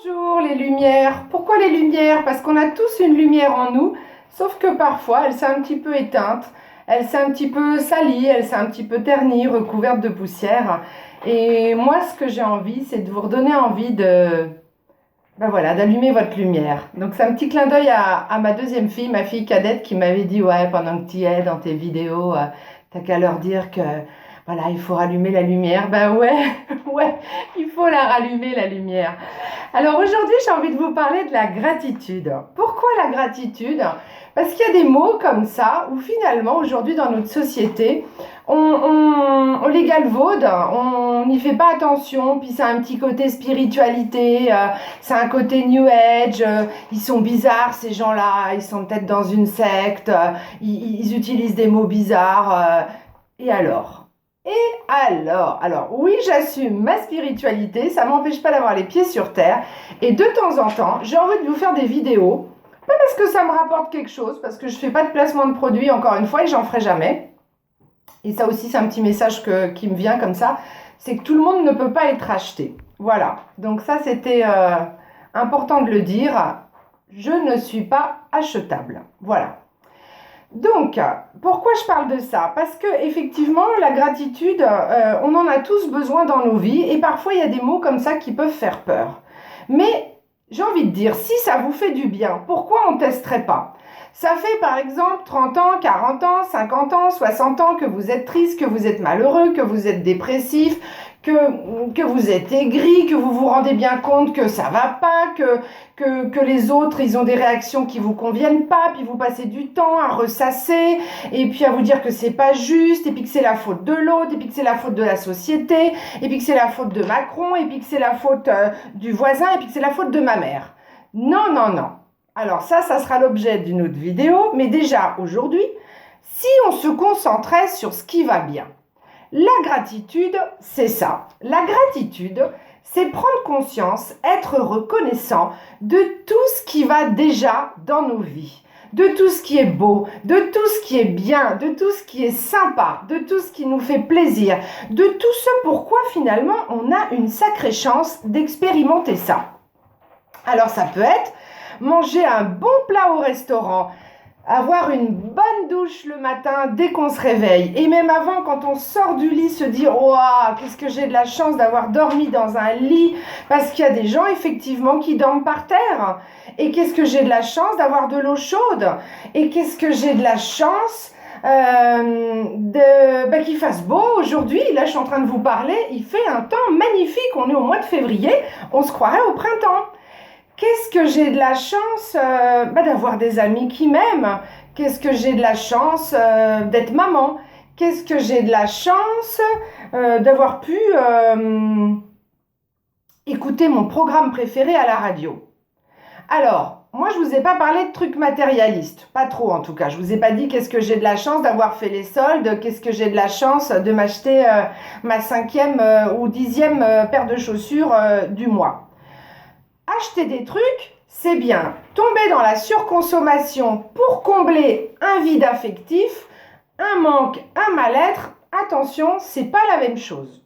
Bonjour les lumières. Pourquoi les lumières? Parce qu'on a tous une lumière en nous, sauf que parfois elle s'est un petit peu éteinte, elle s'est un petit peu salie, elle s'est un petit peu ternie, recouverte de poussière. Et moi, ce que j'ai envie, c'est de vous redonner envie d'allumer votre lumière. Donc c'est un petit clin d'œil à ma deuxième fille, ma fille cadette, qui m'avait dit, ouais, pendant que tu y es dans tes vidéos, t'as qu'à leur dire que voilà, il faut rallumer la lumière. Ben ouais, ouais, il faut la rallumer la lumière. Alors aujourd'hui, j'ai envie de vous parler de la gratitude. Pourquoi la gratitude? Parce qu'il y a des mots comme ça où finalement, aujourd'hui dans notre société, on les galvaude, on n'y fait pas attention, puis ça a un petit côté spiritualité, c'est un côté New Age, ils sont bizarres ces gens-là, ils sont peut-être dans une secte, ils utilisent des mots bizarres, et alors? Alors, oui, j'assume ma spiritualité, ça ne m'empêche pas d'avoir les pieds sur terre. Et de temps en temps, j'ai envie de vous faire des vidéos, pas parce que ça me rapporte quelque chose, parce que je ne fais pas de placement de produits, encore une fois, et j'en ferai jamais. Et ça aussi, c'est un petit message qui me vient comme ça, c'est que tout le monde ne peut pas être acheté. Voilà, donc ça, c'était important de le dire. Je ne suis pas achetable. Voilà. Donc, pourquoi je parle de ça? Parce que effectivement, la gratitude, on en a tous besoin dans nos vies et parfois il y a des mots comme ça qui peuvent faire peur. Mais j'ai envie de dire, si ça vous fait du bien, pourquoi on ne testerait pas? Ça fait par exemple 30 ans, 40 ans, 50 ans, 60 ans que vous êtes triste, que vous êtes malheureux, que vous êtes dépressif, que vous êtes aigri, que vous vous rendez bien compte que ça va pas, que les autres, ils ont des réactions qui vous conviennent pas, puis vous passez du temps à ressasser, et puis à vous dire que c'est pas juste, et puis que c'est la faute de l'autre, et puis que c'est la faute de la société, et puis que c'est la faute de Macron, et puis que c'est la faute du voisin, et puis que c'est la faute de ma mère. Non, non, non. Alors ça sera l'objet d'une autre vidéo, mais déjà aujourd'hui, si on se concentrait sur ce qui va bien, la gratitude, c'est ça. La gratitude, c'est prendre conscience, être reconnaissant de tout ce qui va déjà dans nos vies, de tout ce qui est beau, de tout ce qui est bien, de tout ce qui est sympa, de tout ce qui nous fait plaisir, de tout ce pourquoi finalement on a une sacrée chance d'expérimenter ça. Alors ça peut être manger un bon plat au restaurant, avoir une bonne douche le matin dès qu'on se réveille, et même avant, quand on sort du lit, se dire « Waouh, qu'est-ce que j'ai de la chance d'avoir dormi dans un lit !» Parce qu'il y a des gens, effectivement, qui dorment par terre. Et qu'est-ce que j'ai de la chance d'avoir de l'eau chaude. Et qu'est-ce que j'ai de la chance qu'il fasse beau aujourd'hui. Là, je suis en train de vous parler, il fait un temps magnifique. On est au mois de février, on se croirait au printemps. Qu'est-ce que j'ai de la chance d'avoir des amis qui m'aiment. Qu'est-ce que j'ai de la chance d'être maman. Qu'est-ce que j'ai de la chance d'avoir pu écouter mon programme préféré à la radio. Alors, moi, je ne vous ai pas parlé de trucs matérialistes. Pas trop, en tout cas. Je ne vous ai pas dit qu'est-ce que j'ai de la chance d'avoir fait les soldes, qu'est-ce que j'ai de la chance de m'acheter ma 5e ou 10e paire de chaussures du mois. Acheter des trucs, c'est bien. Tomber dans la surconsommation pour combler un vide affectif, un manque, un mal-être, attention, c'est pas la même chose.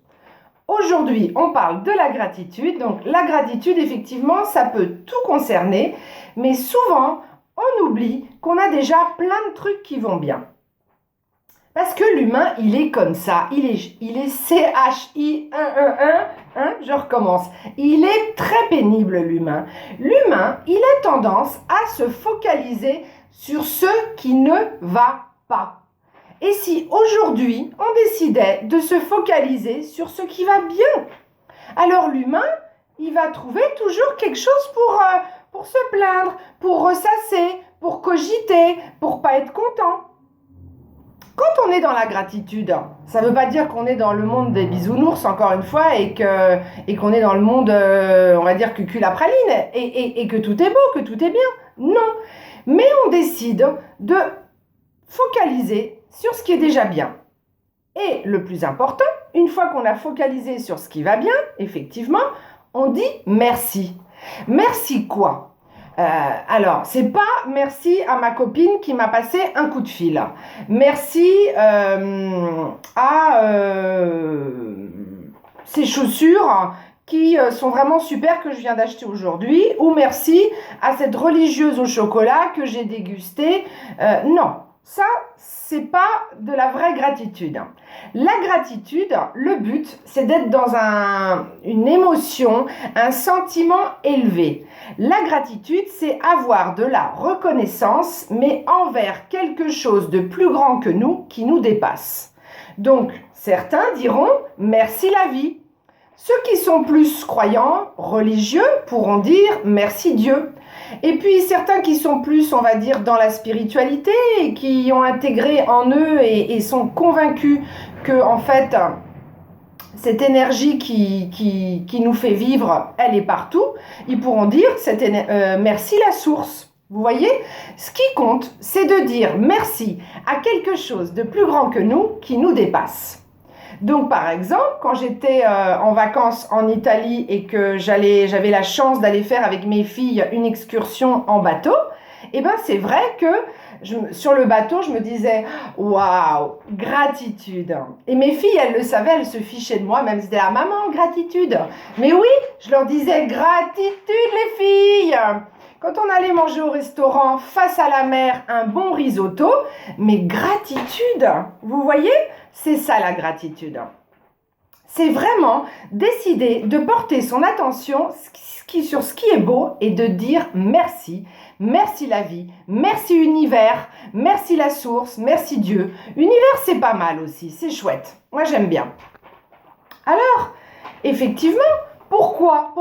Aujourd'hui, on parle de la gratitude. Donc la gratitude, effectivement, ça peut tout concerner, mais souvent, on oublie qu'on a déjà plein de trucs qui vont bien. Parce que l'humain, il est comme ça. Il est CHI111, hein, je recommence. Il est très pénible, l'humain. L'humain, il a tendance à se focaliser sur ce qui ne va pas. Et si aujourd'hui, on décidait de se focaliser sur ce qui va bien, alors l'humain, il va trouver toujours quelque chose pour se plaindre, pour ressasser, pour cogiter, pour pas être content. Quand on est dans la gratitude, ça ne veut pas dire qu'on est dans le monde des bisounours, encore une fois, et qu'on est dans le monde, on va dire, cucul à praline, et que tout est beau, que tout est bien. Non. Mais on décide de focaliser sur ce qui est déjà bien. Et le plus important, une fois qu'on a focalisé sur ce qui va bien, effectivement, on dit merci. Merci quoi ? Alors, c'est pas merci à ma copine qui m'a passé un coup de fil. Merci à ces chaussures qui sont vraiment super que je viens d'acheter aujourd'hui, ou merci à cette religieuse au chocolat que j'ai dégustée. Non, ça, c'est pas de la vraie gratitude. La gratitude, le but, c'est d'être dans une émotion, un sentiment élevé. La gratitude, c'est avoir de la reconnaissance, mais envers quelque chose de plus grand que nous, qui nous dépasse. Donc, certains diront « merci la vie ». Ceux qui sont plus croyants, religieux, pourront dire « merci Dieu ». Et puis certains qui sont plus, on va dire, dans la spiritualité et qui ont intégré en eux et sont convaincus que, en fait, cette énergie qui nous fait vivre, elle est partout, ils pourront dire merci la source. Vous voyez, ce qui compte, c'est de dire merci à quelque chose de plus grand que nous, qui nous dépasse. Donc, par exemple, quand j'étais en vacances en Italie et que j'avais la chance d'aller faire avec mes filles une excursion en bateau, eh ben, c'est vrai que sur le bateau, je me disais « Waouh, gratitude !» Et mes filles, elles le savaient, elles se fichaient de moi, même si c'était la maman, gratitude. Mais oui, je leur disais « Gratitude, les filles !» Quand on allait manger au restaurant face à la mer, un bon risotto, mais gratitude, vous voyez, c'est ça la gratitude. C'est vraiment décider de porter son attention sur ce qui est beau et de dire merci. Merci la vie, merci univers, merci la source, merci Dieu. Univers, c'est pas mal aussi, c'est chouette. Moi, j'aime bien. Alors, effectivement, pourquoi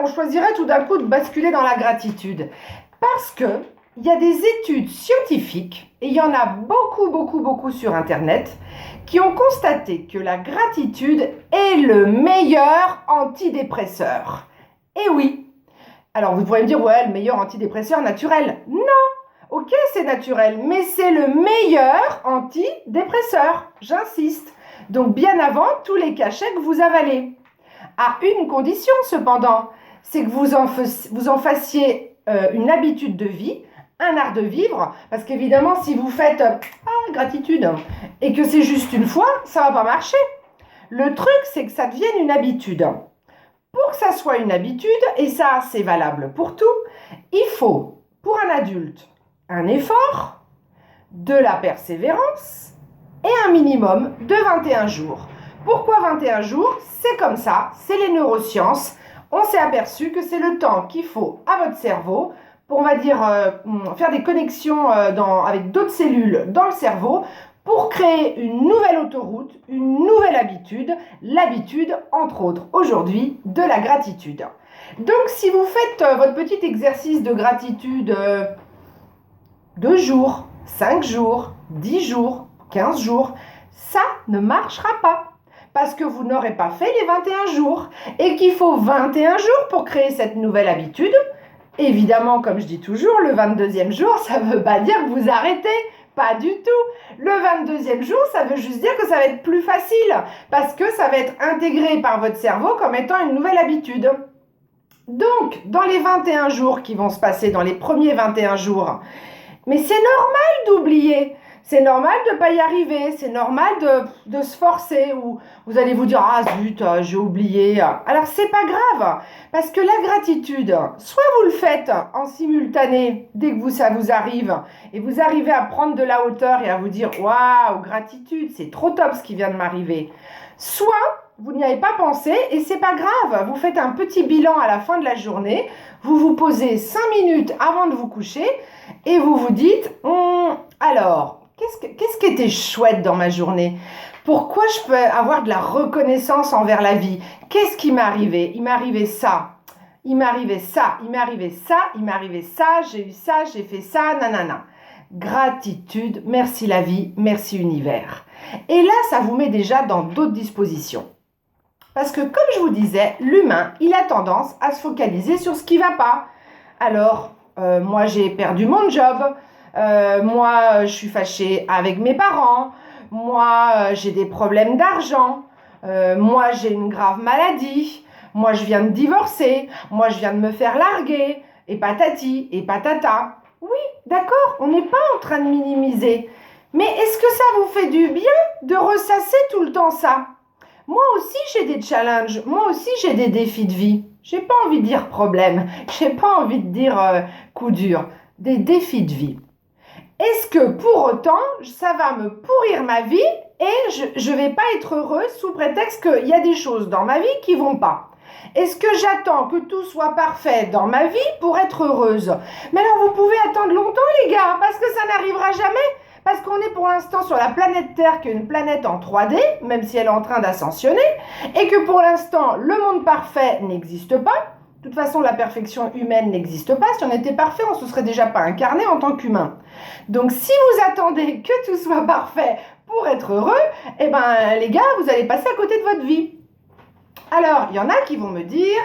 on choisirait tout d'un coup de basculer dans la gratitude? Parce que il y a des études scientifiques, et il y en a beaucoup sur Internet, qui ont constaté que la gratitude est le meilleur antidépresseur. Et oui. Alors vous pourrez me dire, ouais, le meilleur antidépresseur naturel. Non, ok, c'est naturel, mais c'est le meilleur antidépresseur, j'insiste. Donc bien avant tous les cachets que vous avalez. À une condition cependant, c'est que vous en fassiez une habitude de vie, un art de vivre, parce qu'évidemment, si vous faites gratitude et que c'est juste une fois, ça va pas marcher. Le truc, c'est que ça devienne une habitude. Pour que ça soit une habitude, et ça, c'est valable pour tout, il faut, pour un adulte, un effort, de la persévérance et un minimum de 21 jours. Pourquoi 21 jours? C'est comme ça, c'est les neurosciences. On s'est aperçu que c'est le temps qu'il faut à votre cerveau pour, on va dire, faire des connexions avec d'autres cellules dans le cerveau pour créer une nouvelle autoroute, une nouvelle habitude, l'habitude, entre autres, aujourd'hui, de la gratitude. Donc, si vous faites votre petit exercice de gratitude 2 jours, 5 jours, 10 jours, 15 jours, ça ne marchera pas. Parce que vous n'aurez pas fait les 21 jours et qu'il faut 21 jours pour créer cette nouvelle habitude. Évidemment, comme je dis toujours, le 22e jour, ça ne veut pas dire que vous arrêtez. Pas du tout. Le 22e jour, ça veut juste dire que ça va être plus facile parce que ça va être intégré par votre cerveau comme étant une nouvelle habitude. Donc, dans les 21 jours qui vont se passer, dans les premiers 21 jours, mais c'est normal d'oublier. C'est normal de ne pas y arriver, c'est normal de se forcer, ou vous allez vous dire « Ah zut, j'ai oublié ». Alors, c'est pas grave, parce que la gratitude, soit vous le faites en simultané dès que ça vous arrive, et vous arrivez à prendre de la hauteur et à vous dire « Waouh, gratitude, c'est trop top ce qui vient de m'arriver ». Soit vous n'y avez pas pensé et c'est pas grave, vous faites un petit bilan à la fin de la journée, vous vous posez 5 minutes avant de vous coucher et vous vous dites « Alors, qu'est-ce qui était chouette dans ma journée? Pourquoi je peux avoir de la reconnaissance envers la vie? Qu'est-ce qui m'est arrivé? Il m'est arrivé ça, il m'est arrivé ça, il m'est arrivé ça, il m'est arrivé ça, j'ai eu ça, j'ai fait ça, nanana. » Gratitude, merci la vie, merci univers. Et là, ça vous met déjà dans d'autres dispositions. Parce que comme je vous disais, l'humain, il a tendance à se focaliser sur ce qui ne va pas. Alors, moi j'ai perdu mon job, moi je suis fâchée avec mes parents, moi j'ai des problèmes d'argent, moi j'ai une grave maladie, moi je viens de divorcer, moi je viens de me faire larguer, et patati, et patata. Oui, d'accord, on n'est pas en train de minimiser. Mais est-ce que ça vous fait du bien de ressasser tout le temps ça? Moi aussi, j'ai des challenges. Moi aussi, j'ai des défis de vie. J'ai pas envie de dire problème. J'ai pas envie de dire coup dur. Des défis de vie. Est-ce que pour autant, ça va me pourrir ma vie et je vais pas être heureuse sous prétexte qu'il y a des choses dans ma vie qui vont pas? Est-ce que j'attends que tout soit parfait dans ma vie pour être heureuse? Mais alors vous pouvez attendre longtemps les gars, parce que ça n'arrivera jamais. Parce qu'on est pour l'instant sur la planète Terre, qui est une planète en 3D, même si elle est en train d'ascensionner, et que pour l'instant, le monde parfait n'existe pas. De toute façon, la perfection humaine n'existe pas. Si on était parfait, on ne se serait déjà pas incarné en tant qu'humain. Donc, si vous attendez que tout soit parfait pour être heureux, eh ben, les gars, vous allez passer à côté de votre vie. Alors, il y en a qui vont me dire,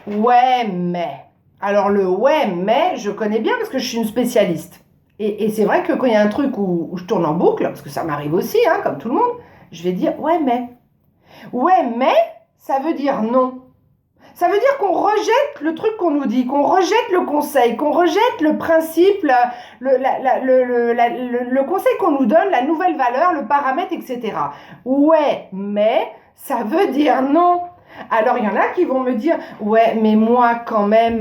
ouais, mais. Alors, le ouais, mais, je connais bien parce que je suis une spécialiste. Et c'est vrai que quand il y a un truc où je tourne en boucle, parce que ça m'arrive aussi, hein, comme tout le monde, je vais dire ouais, mais. Ouais, mais, ça veut dire non. Ça veut dire qu'on rejette le truc qu'on nous dit, qu'on rejette le conseil, qu'on rejette le principe, le conseil qu'on nous donne, la nouvelle valeur, le paramètre, etc. Ouais, mais ça veut dire non. Alors, il y en a qui vont me dire, ouais, mais moi, quand même,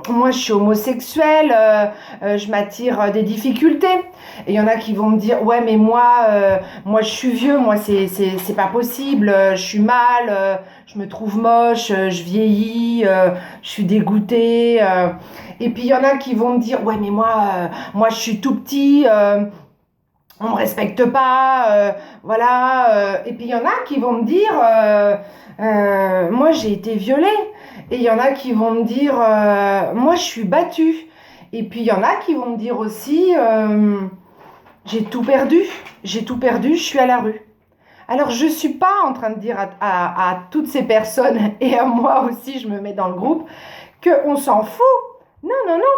moi, je suis homosexuelle, je m'attire des difficultés. Et il y en a qui vont me dire, ouais, mais moi, je suis vieux, moi, c'est pas possible, je suis mal, je me trouve moche, je vieillis, je suis dégoûtée. Et puis, il y en a qui vont me dire, ouais, mais moi, je suis tout petit, on me respecte pas, voilà. Et puis, il y en a qui vont me dire... moi j'ai été violée, et il y en a qui vont me dire moi je suis battue, et puis il y en a qui vont me dire aussi j'ai tout perdu, je suis à la rue. Alors je suis pas en train de dire à toutes ces personnes, et à moi aussi je me mets dans le groupe, qu'on s'en fout. Non, non, non.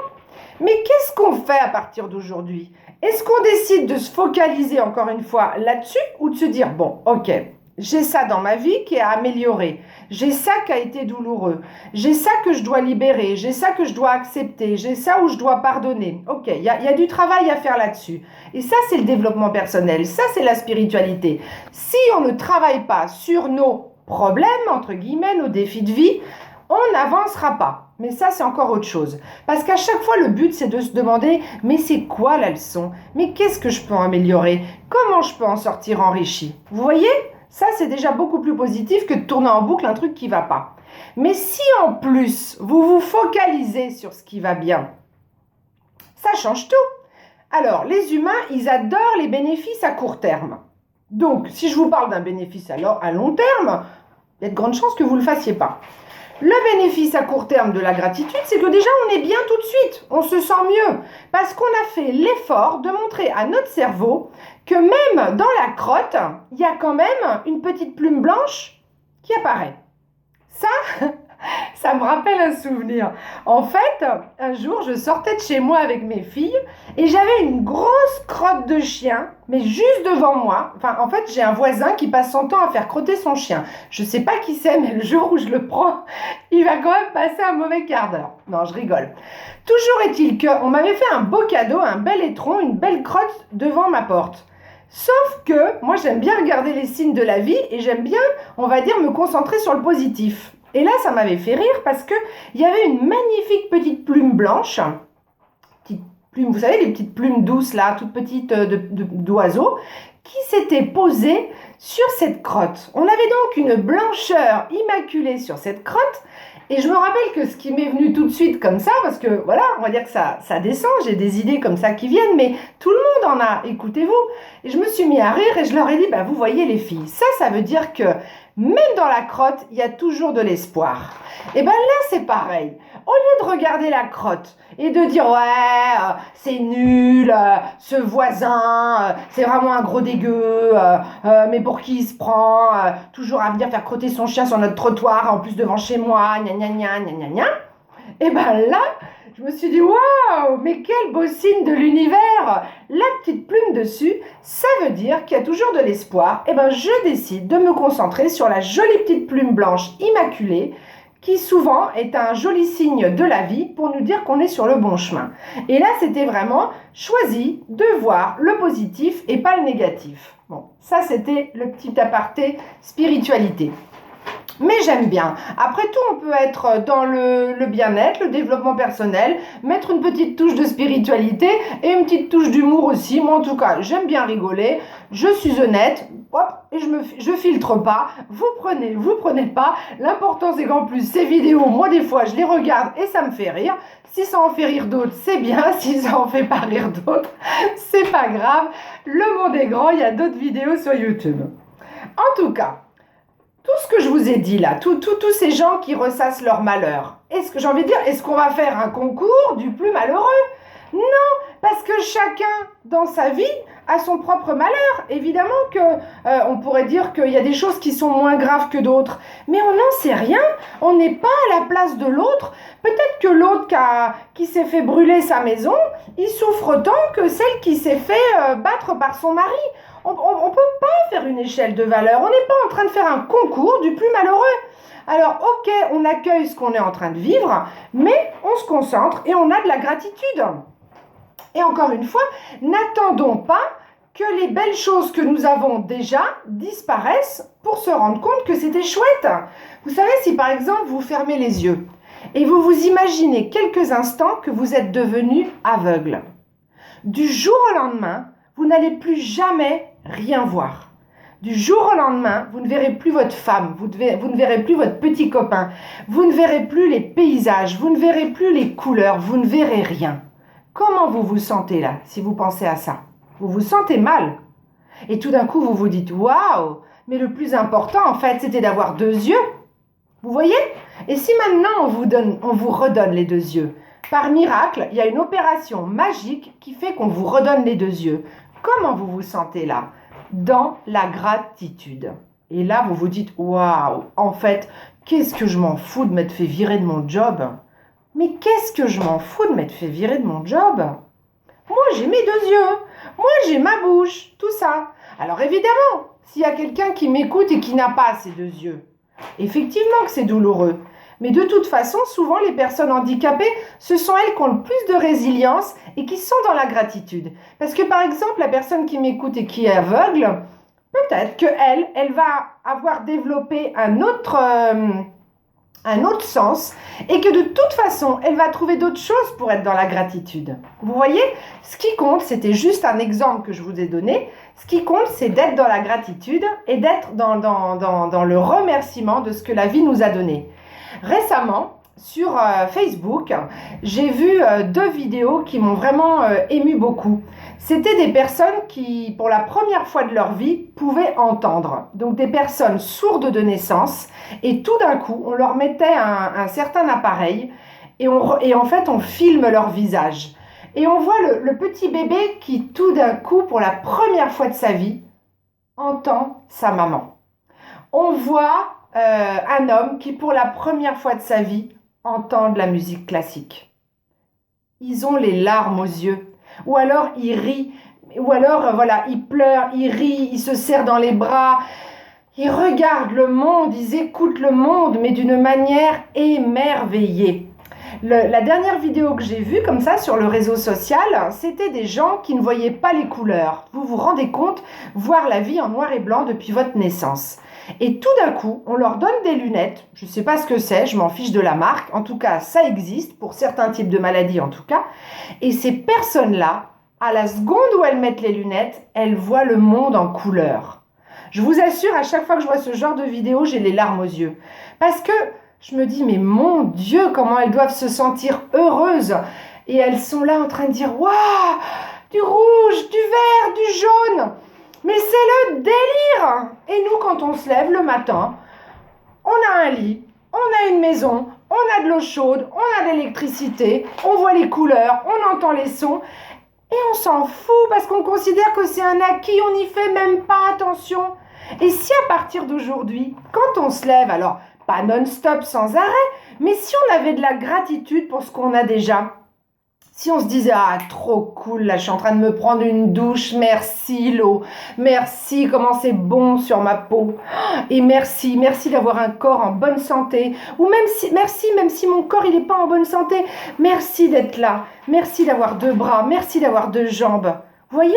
Mais qu'est-ce qu'on fait à partir d'aujourd'hui? Est-ce qu'on décide de se focaliser encore une fois là-dessus, ou de se dire bon, ok, j'ai ça dans ma vie qui est à améliorer. J'ai ça qui a été douloureux. J'ai ça que je dois libérer. J'ai ça que je dois accepter. J'ai ça où je dois pardonner. Ok, il y a du travail à faire là-dessus. Et ça, c'est le développement personnel. Ça, c'est la spiritualité. Si on ne travaille pas sur nos problèmes, entre guillemets, nos défis de vie, on n'avancera pas. Mais ça, c'est encore autre chose. Parce qu'à chaque fois, le but, c'est de se demander, mais c'est quoi la leçon? Mais qu'est-ce que je peux améliorer? Comment je peux en sortir enrichi? Vous voyez? Ça, c'est déjà beaucoup plus positif que de tourner en boucle un truc qui ne va pas. Mais si en plus, vous vous focalisez sur ce qui va bien, ça change tout. Alors, les humains, ils adorent les bénéfices à court terme. Donc, si je vous parle d'un bénéfice à long terme, il y a de grandes chances que vous ne le fassiez pas. Le bénéfice à court terme de la gratitude, c'est que déjà, on est bien tout de suite. On se sent mieux. Parce qu'on a fait l'effort de montrer à notre cerveau que même dans la crotte, il y a quand même une petite plume blanche qui apparaît. Ça me rappelle un souvenir. En fait, un jour, je sortais de chez moi avec mes filles et j'avais une grosse crotte de chien, mais juste devant moi. Enfin, en fait, j'ai un voisin qui passe son temps à faire crotter son chien. Je ne sais pas qui c'est, mais le jour où je le prends, il va quand même passer un mauvais quart d'heure. Non, je rigole. Toujours est-il qu'on m'avait fait un beau cadeau, un bel étron, une belle crotte devant ma porte. Sauf que moi, j'aime bien regarder les signes de la vie et j'aime bien, on va dire, me concentrer sur le positif. Et là, ça m'avait fait rire parce qu'il y avait une magnifique petite plume blanche, petite plume, vous savez, les petites plumes douces là, toutes petites d'oiseaux, qui s'était posée sur cette crotte. On avait donc une blancheur immaculée sur cette crotte. Et je me rappelle que ce qui m'est venu tout de suite comme ça, parce que voilà, on va dire que ça descend, j'ai des idées comme ça qui viennent, mais tout le monde en a, écoutez-vous. Et je me suis mis à rire et je leur ai dit, bah, vous voyez les filles, ça veut dire que même dans la crotte, il y a toujours de l'espoir. Et bien là, c'est pareil. Au lieu de regarder la crotte et de dire, ouais, c'est nul, ce voisin, c'est vraiment un gros dégueu, mais pour qui il se prend, toujours à venir faire crotter son chien sur notre trottoir, en plus devant chez moi, gna gna gna gna gna gna. Et bien là, je me suis dit, waouh, mais quel beau signe de l'univers! La petite plume dessus, ça veut dire qu'il y a toujours de l'espoir. Et bien, je décide de me concentrer sur la jolie petite plume blanche immaculée qui souvent est un joli signe de la vie pour nous dire qu'on est sur le bon chemin. Et là, c'était vraiment choisi de voir le positif et pas le négatif. Bon, ça, c'était le petit aparté spiritualité. Mais j'aime bien. Après tout, on peut être dans le bien-être, le développement personnel, mettre une petite touche de spiritualité et une petite touche d'humour aussi. Moi, en tout cas, j'aime bien rigoler. Je suis honnête. Hop, et je filtre pas. Vous prenez pas. L'important, c'est qu'en plus, ces vidéos, moi, des fois, je les regarde et ça me fait rire. Si ça en fait rire d'autres, c'est bien. Si ça en fait pas rire d'autres, c'est pas grave. Le monde est grand. Il y a d'autres vidéos sur YouTube. En tout cas, tout ce que je vous ai dit là, tous ces gens qui ressassent leur malheur, est-ce qu'on va faire un concours du plus malheureux? Non, parce que chacun dans sa vie a son propre malheur. Évidemment que on pourrait dire qu'il y a des choses qui sont moins graves que d'autres, mais on n'en sait rien. On n'est pas à la place de l'autre. Peut-être que l'autre qui s'est fait brûler sa maison, il souffre autant que celle qui s'est fait battre par son mari. On ne peut pas faire une échelle de valeur. On n'est pas en train de faire un concours du plus malheureux. Alors, ok, on accueille ce qu'on est en train de vivre, mais on se concentre et on a de la gratitude. Et encore une fois, n'attendons pas que les belles choses que nous avons déjà disparaissent pour se rendre compte que c'était chouette. Vous savez, si par exemple vous fermez les yeux et vous vous imaginez quelques instants que vous êtes devenu aveugle, du jour au lendemain, vous n'allez plus jamais rien voir. Du jour au lendemain, vous ne verrez plus votre femme, vous ne verrez plus votre petit copain, vous ne verrez plus les paysages, vous ne verrez plus les couleurs, vous ne verrez rien. Comment vous vous sentez là, si vous pensez à ça? Vous vous sentez mal. Et tout d'un coup, vous vous dites « Waouh !» Mais le plus important, en fait, c'était d'avoir deux yeux. Vous voyez? Et si maintenant, on vous redonne les deux yeux? Par miracle, il y a une opération magique qui fait qu'on vous redonne les deux yeux. Comment vous vous sentez là? Dans la gratitude. Et là, vous vous dites « Waouh ! En fait, qu'est-ce que je m'en fous de m'être fait virer de mon job? Mais qu'est-ce que je m'en fous de m'être fait virer de mon job? Moi, j'ai mes deux yeux. Moi, j'ai ma bouche. Tout ça. » Alors évidemment, s'il y a quelqu'un qui m'écoute et qui n'a pas ces deux yeux, effectivement que c'est douloureux. Mais de toute façon, souvent, les personnes handicapées, ce sont elles qui ont le plus de résilience et qui sont dans la gratitude. Parce que, par exemple, la personne qui m'écoute et qui est aveugle, peut-être qu'elle va avoir développé un autre sens et que de toute façon, elle va trouver d'autres choses pour être dans la gratitude. Vous voyez, ce qui compte, c'était juste un exemple que je vous ai donné, ce qui compte, c'est d'être dans la gratitude et d'être dans le remerciement de ce que la vie nous a donné. Récemment, sur Facebook, j'ai vu deux vidéos qui m'ont vraiment ému beaucoup. C'était des personnes qui, pour la première fois de leur vie, pouvaient entendre. Donc des personnes sourdes de naissance. Et tout d'un coup, on leur mettait un certain appareil et en fait, on filme leur visage. Et on voit le petit bébé qui, tout d'un coup, pour la première fois de sa vie, entend sa maman. On voit un homme qui, pour la première fois de sa vie, entend de la musique classique. Ils ont les larmes aux yeux. Ou alors, ils rient. Ou alors, voilà, ils pleurent, ils rient, ils se serrent dans les bras. Ils regardent le monde, ils écoutent le monde, mais d'une manière émerveillée. La dernière vidéo que j'ai vue comme ça sur le réseau social, c'était des gens qui ne voyaient pas les couleurs. Vous vous rendez compte, voir la vie en noir et blanc depuis votre naissance. Et tout d'un coup, on leur donne des lunettes. Je ne sais pas ce que c'est, je m'en fiche de la marque. En tout cas, ça existe pour certains types de maladies en tout cas. Et ces personnes-là, à la seconde où elles mettent les lunettes, elles voient le monde en couleur. Je vous assure, à chaque fois que je vois ce genre de vidéo, j'ai les larmes aux yeux. Parce que je me dis, mais mon Dieu, comment elles doivent se sentir heureuses. Et elles sont là en train de dire, waouh, du rouge, du vert, du jaune. Mais c'est le délire! Et nous, quand on se lève le matin, on a un lit, on a une maison, on a de l'eau chaude, on a de l'électricité, on voit les couleurs, on entend les sons, et on s'en fout parce qu'on considère que c'est un acquis, on n'y fait même pas attention. Et si à partir d'aujourd'hui, quand on se lève, alors pas non-stop sans arrêt, mais si on avait de la gratitude pour ce qu'on a déjà, Si on se disait, ah, trop cool, là, je suis en train de me prendre une douche, merci l'eau, merci, comment c'est bon sur ma peau, et merci d'avoir un corps en bonne santé, ou même si mon corps, il n'est pas en bonne santé, merci d'être là, merci d'avoir 2 bras, merci d'avoir 2 jambes. Vous voyez?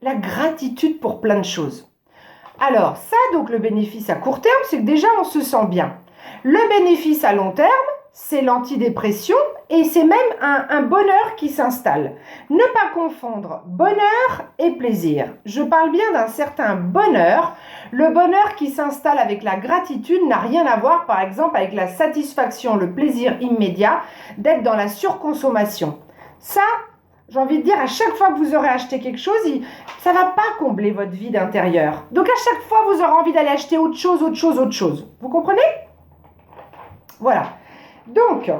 La gratitude pour plein de choses. Alors, ça, donc, le bénéfice à court terme, c'est que déjà, on se sent bien. Le bénéfice à long terme, c'est l'antidépression et c'est même un bonheur qui s'installe. Ne pas confondre bonheur et plaisir. Je parle bien d'un certain bonheur. Le bonheur qui s'installe avec la gratitude n'a rien à voir, par exemple, avec la satisfaction, le plaisir immédiat d'être dans la surconsommation. Ça, j'ai envie de dire, à chaque fois que vous aurez acheté quelque chose, ça ne va pas combler votre vide intérieur. Donc, à chaque fois, vous aurez envie d'aller acheter autre chose. Vous comprenez? Voilà. Donc,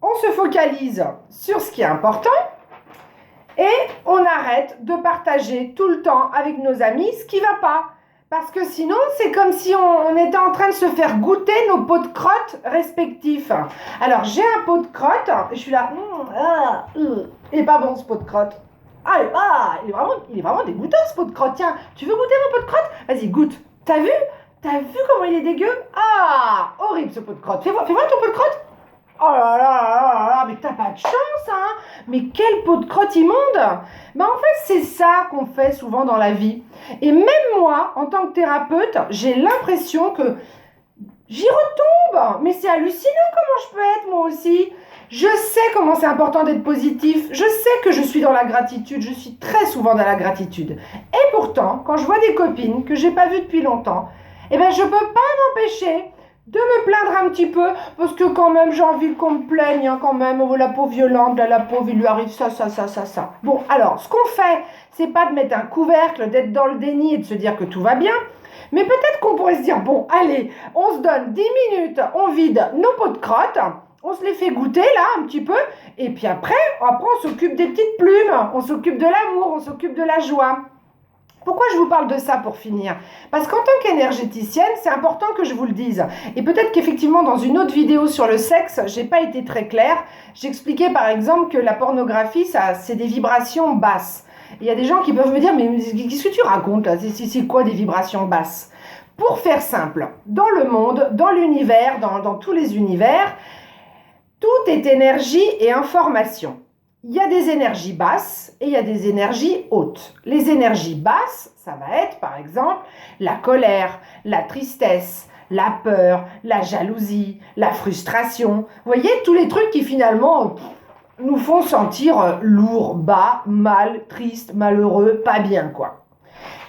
on se focalise sur ce qui est important et on arrête de partager tout le temps avec nos amis ce qui ne va pas. Parce que sinon, c'est comme si on était en train de se faire goûter nos pots de crotte respectifs. Alors, j'ai un pot de crotte, et je suis là, il est pas bon ce pot de crotte. Il est vraiment dégoûtant ce pot de crotte. Tiens, tu veux goûter mon pot de crotte? Vas-y, goûte. T'as vu comment il est dégueu? Ah, horrible ce pot de crotte. Fais-moi ton pot de crotte. Oh là, mais t'as pas de chance, hein. Mais quel pot de crotte immonde. En fait, c'est ça qu'on fait souvent dans la vie. Et même moi, en tant que thérapeute, j'ai l'impression que j'y retombe. Mais c'est hallucinant comment je peux être moi aussi. Je sais comment c'est important d'être positif. Je sais que je suis dans la gratitude. Je suis très souvent dans la gratitude. Et pourtant, quand je vois des copines que j'ai pas vues depuis longtemps, je peux pas m'empêcher de me plaindre un petit peu, parce que quand même, j'ai envie qu'on me plaigne, hein, quand même, oh, la pauvre violente, là, la pauvre, il lui arrive ça. Bon, alors, ce qu'on fait, c'est pas de mettre un couvercle, d'être dans le déni et de se dire que tout va bien, mais peut-être qu'on pourrait se dire, bon, allez, on se donne 10 minutes, on vide nos pots de crotte, on se les fait goûter, là, un petit peu, et puis après on s'occupe des petites plumes, on s'occupe de l'amour, on s'occupe de la joie. Pourquoi je vous parle de ça pour finir? Parce qu'en tant qu'énergéticienne, c'est important que je vous le dise. Et peut-être qu'effectivement, dans une autre vidéo sur le sexe, j'ai pas été très claire. J'expliquais par exemple que la pornographie, c'est des vibrations basses. Il y a des gens qui peuvent me dire, mais qu'est-ce que tu racontes là? C'est quoi des vibrations basses? Pour faire simple, dans le monde, dans l'univers, dans tous les univers, tout est énergie et information. Il y a des énergies basses et il y a des énergies hautes. Les énergies basses, ça va être par exemple la colère, la tristesse, la peur, la jalousie, la frustration. Vous voyez, tous les trucs qui finalement nous font sentir lourds, bas, mal, triste, malheureux, pas bien quoi.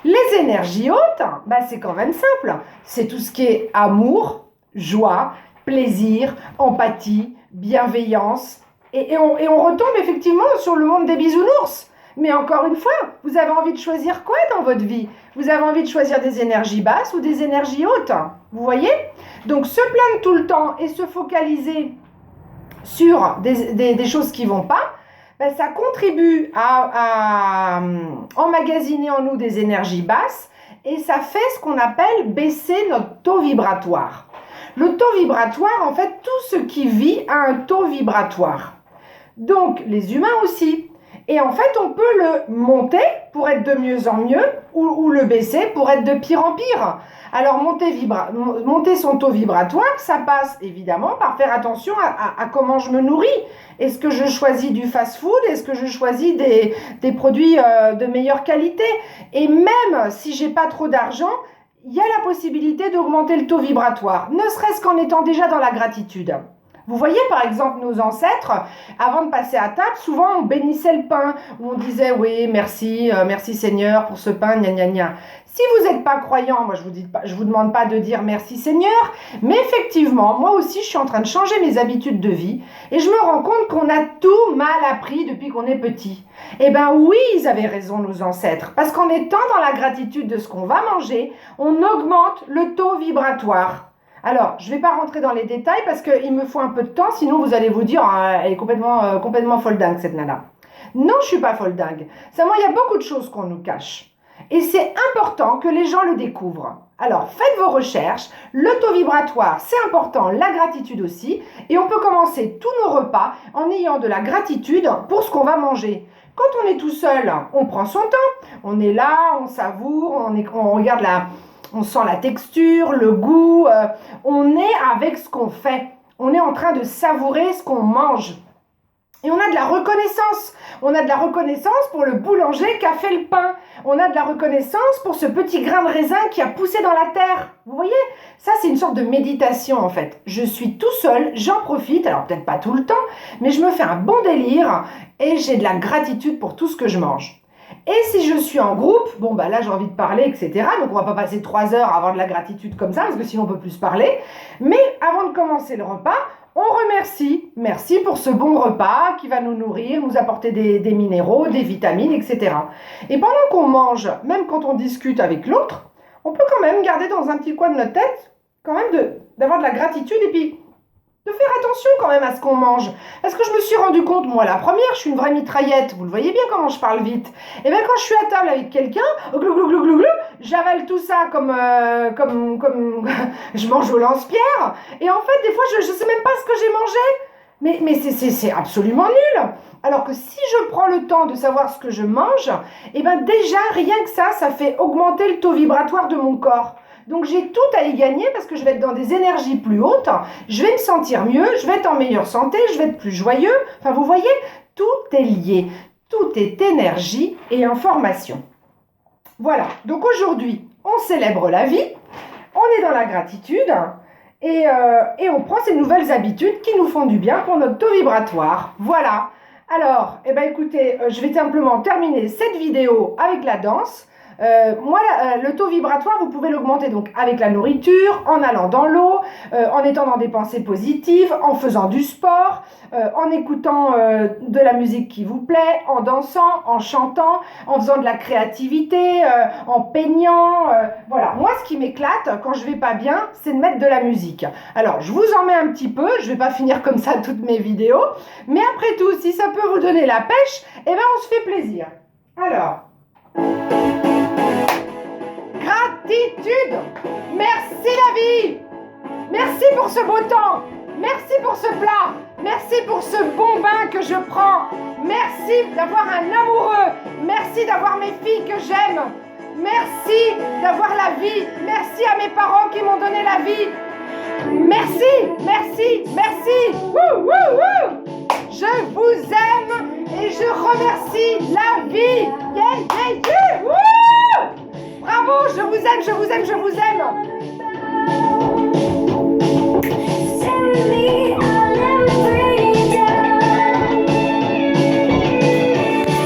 Les énergies hautes, c'est quand même simple. C'est tout ce qui est amour, joie, plaisir, empathie, bienveillance. Et on retombe effectivement sur le monde des bisounours. Mais encore une fois, vous avez envie de choisir quoi dans votre vie? Vous avez envie de choisir des énergies basses ou des énergies hautes? Vous voyez? Donc se plaindre tout le temps et se focaliser sur des choses qui ne vont pas, ça contribue à emmagasiner en nous des énergies basses et ça fait ce qu'on appelle baisser notre taux vibratoire. Le taux vibratoire, en fait, tout ce qui vit a un taux vibratoire. Donc, les humains aussi. Et en fait, on peut le monter pour être de mieux en mieux ou le baisser pour être de pire en pire. Alors, monter son taux vibratoire, ça passe évidemment par faire attention à comment je me nourris. Est-ce que je choisis du fast-food? Est-ce que je choisis des produits de meilleure qualité? Et même si j'ai pas trop d'argent, il y a la possibilité d'augmenter le taux vibratoire, ne serait-ce qu'en étant déjà dans la gratitude. Vous voyez par exemple nos ancêtres, avant de passer à table, souvent on bénissait le pain, où on disait oui merci Seigneur pour ce pain, gna gna gna. Si vous n'êtes pas croyant, moi je vous demande pas de dire merci Seigneur, mais effectivement, moi aussi je suis en train de changer mes habitudes de vie et je me rends compte qu'on a tout mal appris depuis qu'on est petit. Eh bien oui, ils avaient raison nos ancêtres, parce qu'en étant dans la gratitude de ce qu'on va manger, on augmente le taux vibratoire. Alors, je ne vais pas rentrer dans les détails parce qu'il me faut un peu de temps, sinon vous allez vous dire elle est complètement folle dingue cette nana. Non, je ne suis pas folle dingue. Seulement, il y a beaucoup de choses qu'on nous cache. Et c'est important que les gens le découvrent. Alors, faites vos recherches. Le taux vibratoire, c'est important. La gratitude aussi. Et on peut commencer tous nos repas en ayant de la gratitude pour ce qu'on va manger. Quand on est tout seul, on prend son temps. On est là, on savoure, on regarde on sent la texture, le goût. On est avec ce qu'on fait. On est en train de savourer ce qu'on mange. Et on a de la reconnaissance. On a de la reconnaissance pour le boulanger qui a fait le pain. On a de la reconnaissance pour ce petit grain de raisin qui a poussé dans la terre. Vous voyez? Ça, c'est une sorte de méditation en fait. Je suis tout seul, j'en profite, alors peut-être pas tout le temps, mais je me fais un bon délire et j'ai de la gratitude pour tout ce que je mange. Et si je suis en groupe, bon bah là j'ai envie de parler, etc. Donc on va pas passer 3 heures à avoir de la gratitude comme ça, parce que sinon on peut plus parler. Mais avant de commencer le repas, on remercie. Merci pour ce bon repas qui va nous nourrir, nous apporter des minéraux, des vitamines, etc. Et pendant qu'on mange, même quand on discute avec l'autre, on peut quand même garder dans un petit coin de notre tête, quand même d'avoir de la gratitude et puis de faire attention quand même à ce qu'on mange. Parce que je me suis rendu compte, moi la première, je suis une vraie mitraillette, vous le voyez bien comment je parle vite. Et bien quand je suis à table avec quelqu'un, glou, glou, glou, glou, glou, j'avale tout ça comme je mange au lance-pierre. Et en fait, des fois, je sais même pas ce que j'ai mangé. Mais c'est absolument nul. Alors que si je prends le temps de savoir ce que je mange, et ben déjà, rien que ça fait augmenter le taux vibratoire de mon corps. Donc j'ai tout à y gagner parce que je vais être dans des énergies plus hautes, je vais me sentir mieux, je vais être en meilleure santé, je vais être plus joyeux. Enfin, vous voyez, tout est lié. Tout est énergie et information. Voilà, donc aujourd'hui, on célèbre la vie, on est dans la gratitude et on prend ces nouvelles habitudes qui nous font du bien pour notre taux vibratoire. Voilà. Alors, eh ben écoutez, je vais simplement terminer cette vidéo avec la danse. Le taux vibratoire, vous pouvez l'augmenter donc avec la nourriture, en allant dans l'eau, en étant dans des pensées positives, en faisant du sport, en écoutant de la musique qui vous plaît, en dansant, en chantant, en faisant de la créativité, en peignant. Voilà, moi ce qui m'éclate quand je vais pas bien, c'est de mettre de la musique. Alors, je vous en mets un petit peu, je vais pas finir comme ça toutes mes vidéos, mais après tout, si ça peut vous donner la pêche, eh ben on se fait plaisir. Alors... Gratitude. Merci la vie. Merci pour ce beau temps. Merci pour ce plat. Merci pour ce bon bain que je prends. Merci d'avoir un amoureux. Merci d'avoir mes filles que j'aime. Merci d'avoir la vie. Merci à mes parents qui m'ont donné la vie. Merci, merci, merci. Wouh, wouh, wouh. Je vous aime et je remercie la vie. Yeah, yeah, yeah. Wouh. Bravo, je vous aime, je vous aime, je vous aime.